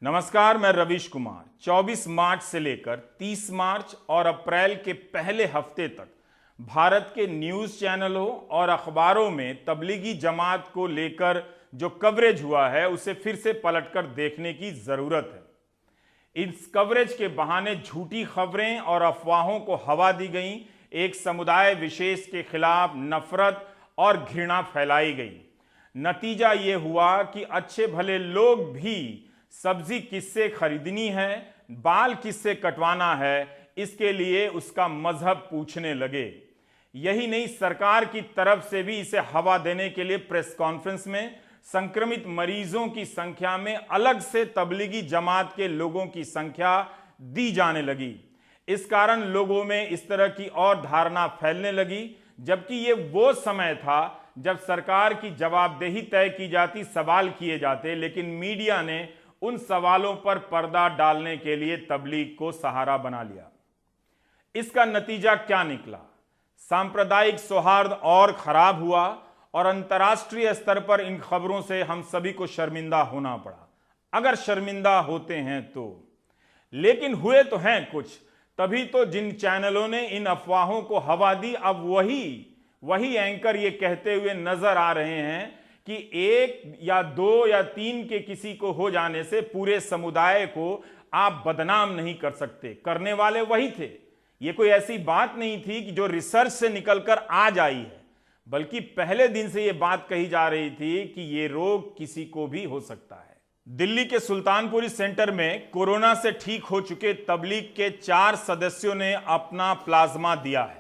नमस्कार, मैं रवीश कुमार। 24 मार्च से लेकर 30 मार्च और अप्रैल के पहले हफ्ते तक भारत के न्यूज़ चैनलों और अखबारों में तबलीगी जमात को लेकर जो कवरेज हुआ है उसे फिर से पलटकर देखने की ज़रूरत है। इस कवरेज के बहाने झूठी खबरें और अफवाहों को हवा दी गई, एक समुदाय विशेष के खिलाफ नफरत और घृणा फैलाई गई। नतीजा ये हुआ कि अच्छे भले लोग भी सब्जी किससे खरीदनी है, बाल किससे कटवाना है, इसके लिए उसका मजहब पूछने लगे। यही नहीं, सरकार की तरफ से भी इसे हवा देने के लिए प्रेस कॉन्फ्रेंस में संक्रमित मरीजों की संख्या में अलग से तबलीगी जमात के लोगों की संख्या दी जाने लगी। इस कारण लोगों में इस तरह की और धारणा फैलने लगी, जबकि ये वो समय था जब सरकार की जवाबदेही तय की जाती, सवाल किए जाते, लेकिन मीडिया ने उन सवालों पर पर्दा डालने के लिए तबलीग को सहारा बना लिया। इसका नतीजा क्या निकला? सांप्रदायिक सौहार्द और खराब हुआ और अंतर्राष्ट्रीय स्तर पर इन खबरों से हम सभी को शर्मिंदा होना पड़ा, अगर शर्मिंदा होते हैं तो। लेकिन हुए तो हैं कुछ, तभी तो जिन चैनलों ने इन अफवाहों को हवा दी, अब वही एंकर ये कहते हुए नजर आ रहे हैं कि 1 या 2 या 3 के किसी को हो जाने से पूरे समुदाय को आप बदनाम नहीं कर सकते। करने वाले वही थे। ये कोई ऐसी बात नहीं थी कि जो रिसर्च से निकलकर आज आई है, बल्कि पहले दिन से ये बात कही जा रही थी कि ये रोग किसी को भी हो सकता है। दिल्ली के सुल्तानपुरी सेंटर में कोरोना से ठीक हो चुके तबलीग के 4 सदस्यों ने अपना प्लाज्मा दिया है।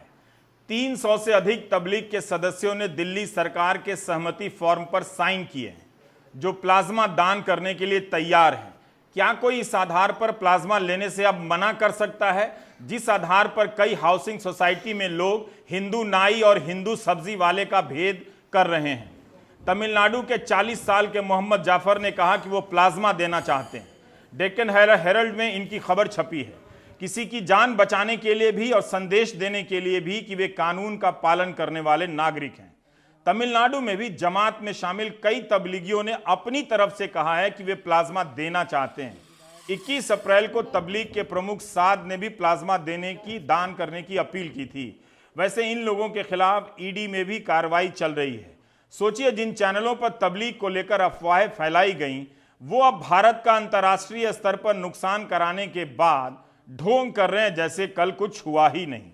300 से अधिक तबलीग के सदस्यों ने दिल्ली सरकार के सहमति फॉर्म पर साइन किए हैं, जो प्लाज्मा दान करने के लिए तैयार हैं। क्या कोई इस आधार पर प्लाज्मा लेने से अब मना कर सकता है, जिस आधार पर कई हाउसिंग सोसाइटी में लोग हिंदू नाई और हिंदू सब्जी वाले का भेद कर रहे हैं? तमिलनाडु के 40 साल के मोहम्मद जाफर ने कहा कि वो प्लाज्मा देना चाहते हैं। डेक्कन हेरल्ड में इनकी खबर छपी है। किसी की जान बचाने के लिए भी और संदेश देने के लिए भी कि वे कानून का पालन करने वाले नागरिक हैं। तमिलनाडु में भी जमात में शामिल कई तबलीगियों ने अपनी तरफ से कहा है कि वे प्लाज्मा देना चाहते हैं। 21 अप्रैल को तबलीग के प्रमुख साद ने भी प्लाज्मा देने की, दान करने की अपील की थी। वैसे इन लोगों के खिलाफ ईडी में भी कार्रवाई चल रही है। सोचिए, जिन चैनलों पर तबलीग को लेकर अफवाहें फैलाई गईं, वो अब भारत का अंतर्राष्ट्रीय स्तर पर नुकसान कराने के बाद ढोंग कर रहे हैं जैसे कल कुछ हुआ ही नहीं।